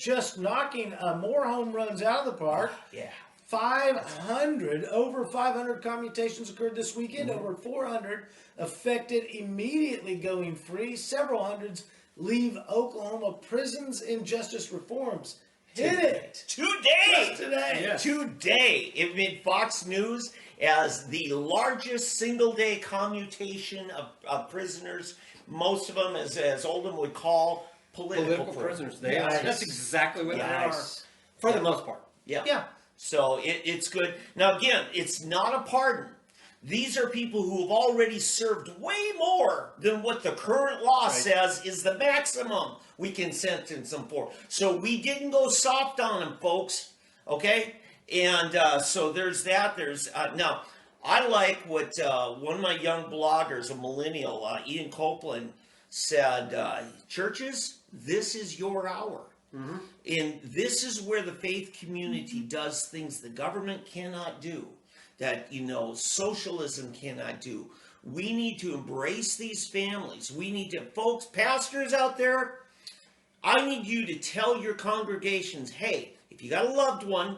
just knocking more home runs out of the park. Yeah. Over 500 commutations occurred this weekend. Over 400 affected immediately going free. Several hundreds leave Oklahoma prisons in justice reforms. Hit it Today. Just today. Yes. Today. It made Fox News as the largest single-day commutation of prisoners. Most of them, as Oldham would call, political prisoners. That's exactly what they are, for the most part. Yeah. So it's good. Now, again, it's not a pardon. These are people who have already served way more than what the current law says is the maximum we can sentence them for. So we didn't go soft on them, folks. Okay? And so there's that. There's now, I like what one of my young bloggers, a millennial, Ian Copeland, said, churches, this is your hour. Mm-hmm. And this is where the faith community does things the government cannot do, that, socialism cannot do. We need to embrace these families. We need to, folks, pastors out there, I need you to tell your congregations, hey, if you got a loved one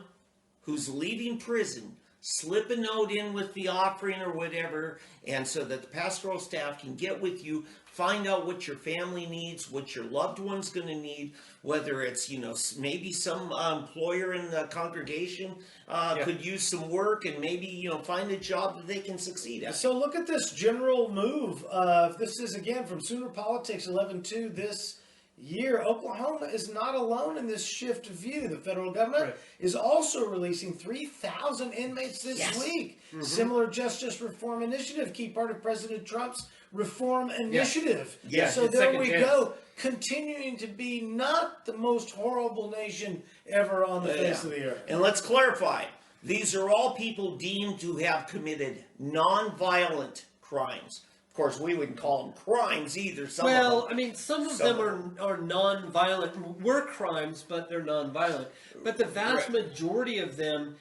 who's leaving prison, slip a note in with the offering or whatever, and so that the pastoral staff can get with you, find out what your family needs, what your loved one's going to need, whether it's, maybe some employer in the congregation could use some work, and maybe, find a job that they can succeed at. So look at this general move. This is, again, from Sooner Politics 11/2 this year. Oklahoma is not alone in this shift of view. The federal government is also releasing 3,000 inmates this week. Mm-hmm. Similar justice reform initiative, key part of President Trump's reform initiative. So there we go. Continuing to be not the most horrible nation ever on the face of the earth. And let's clarify. These are all people deemed to have committed nonviolent crimes. Of course, we wouldn't call them crimes either. Some of them are non-violent. Were crimes, but they're non-violent. But the vast majority of them,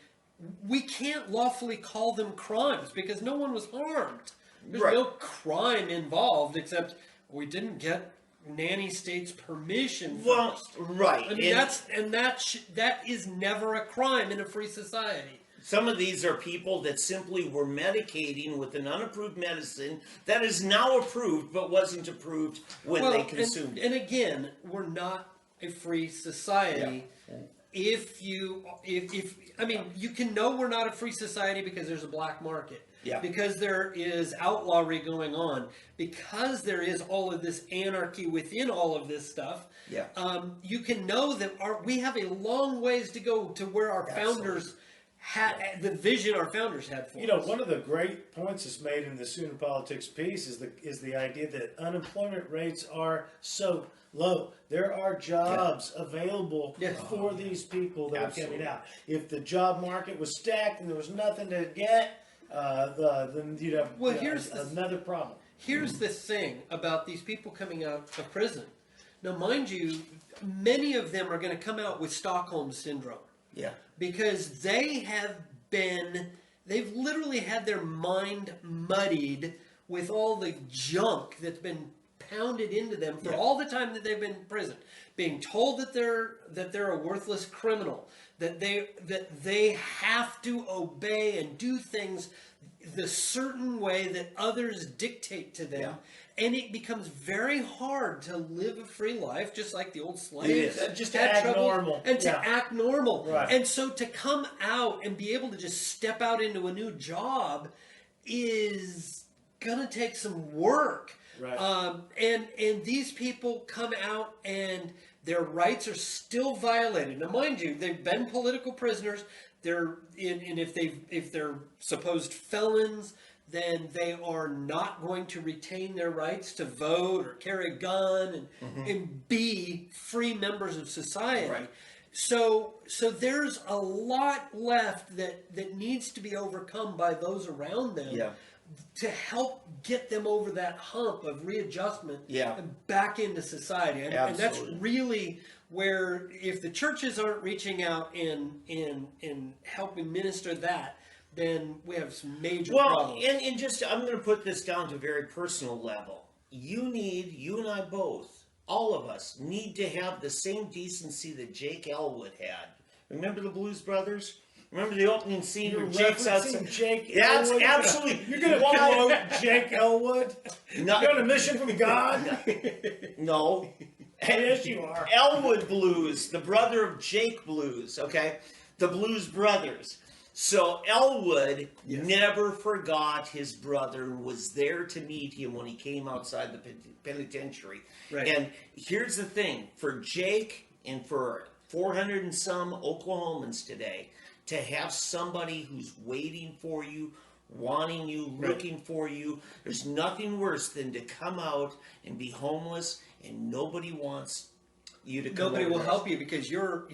we can't lawfully call them crimes because no one was harmed. There's no crime involved except we didn't get nanny state's permission first. I mean, that is never a crime in a free society. Some of these are people that simply were medicating with an unapproved medicine that is now approved but wasn't approved when they consumed it. And again, we're not a free society. If you can know we're not a free society because there's a black market. Because there is outlawry going on, because there is all of this anarchy within all of this stuff, you can know that we have a long ways to go to where our founders had, the vision our founders had for us. One of the great points that's made in the Sooner Politics piece is the idea that unemployment rates are so low. There are jobs available for these people that are coming out. If the job market was stacked and there was nothing to get, then you'd have another problem. Here's the thing about these people coming out of prison. Now, mind you, many of them are going to come out with Stockholm Syndrome. Because they've literally had their mind muddied with all the junk that's been pounded into them for all the time that they've been in prison. Being told that they're a worthless criminal, that they have to obey and do things the certain way that others dictate to them. And it becomes very hard to live a free life, just like the old slaves. Just to act normal. And to act normal. Right. And so to come out and be able to just step out into a new job is going to take some work. Right. And these people come out and their rights are still violated. Now, mind you, they've been political prisoners. And if they're supposed felons, then they are not going to retain their rights to vote or carry a gun and be free members of society. Right. So there's a lot left that needs to be overcome by those around them to help get them over that hump of readjustment and back into society. And that's really where, if the churches aren't reaching out and helping minister that, then we have some major problems. And just, I'm going to put this down to a very personal level. You and I both all of us need to have the same decency that Jake Elwood had. Remember the Blues Brothers? Remember the opening scene You're where Jake's referencing outside? Jake That's Elwood? absolutely. You're going to quote Jake Elwood? No. You're on a mission from God? No. Yes, you are. Elwood Blues, the brother of Jake Blues, okay? The Blues Brothers. So Elwood never forgot his brother and was there to meet him when he came outside the penitentiary. Right. And here's the thing, for Jake and for 400 and some Oklahomans today, to have somebody who's waiting for you, wanting you, looking for you, there's nothing worse than to come out and be homeless and nobody wants you to come Nobody over will there. help you because you're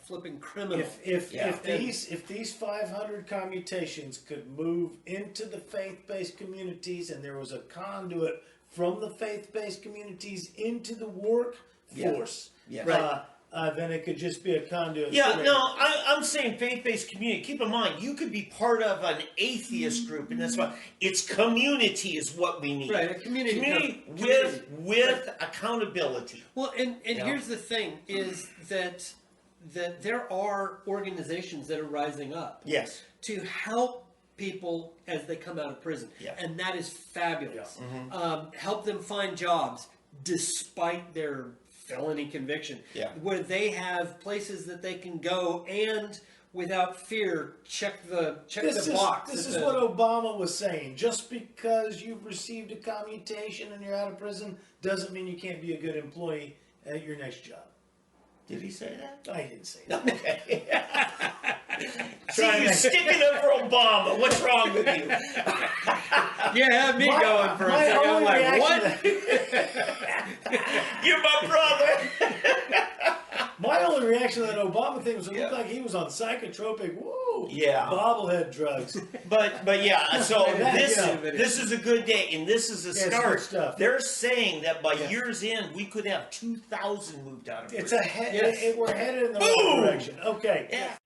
flipping criminal. If these 500 commutations could move into the faith-based communities and there was a conduit from the faith-based communities into the workforce, then it could just be a conduit. Yeah, no, I'm saying faith-based community. Keep in mind, you could be part of an atheist group, and that's why it's community is what we need. Right, a community with accountability. Well, and here's the thing: is that there are organizations that are rising up. Yes. To help people as they come out of prison, and that is fabulous. Help them find jobs despite their felony conviction, where they have places that they can go and without fear check the box. This is what Obama was saying. Just because you've received a commutation and you're out of prison doesn't mean you can't be a good employee at your next job. Did he say that? I didn't say that. Okay. See, you sticking up for Obama. What's wrong with you? You have me going for a second. I'm like, what? You're my brother. My only reaction to that Obama thing was it looked like he was on psychotropic, bobblehead drugs. But yeah, so That- this is a good day, and this is a it's start. good stuff. They're saying that by year's end, we could have 2,000 moved out of prison. We're headed in the right direction. Okay. Yeah.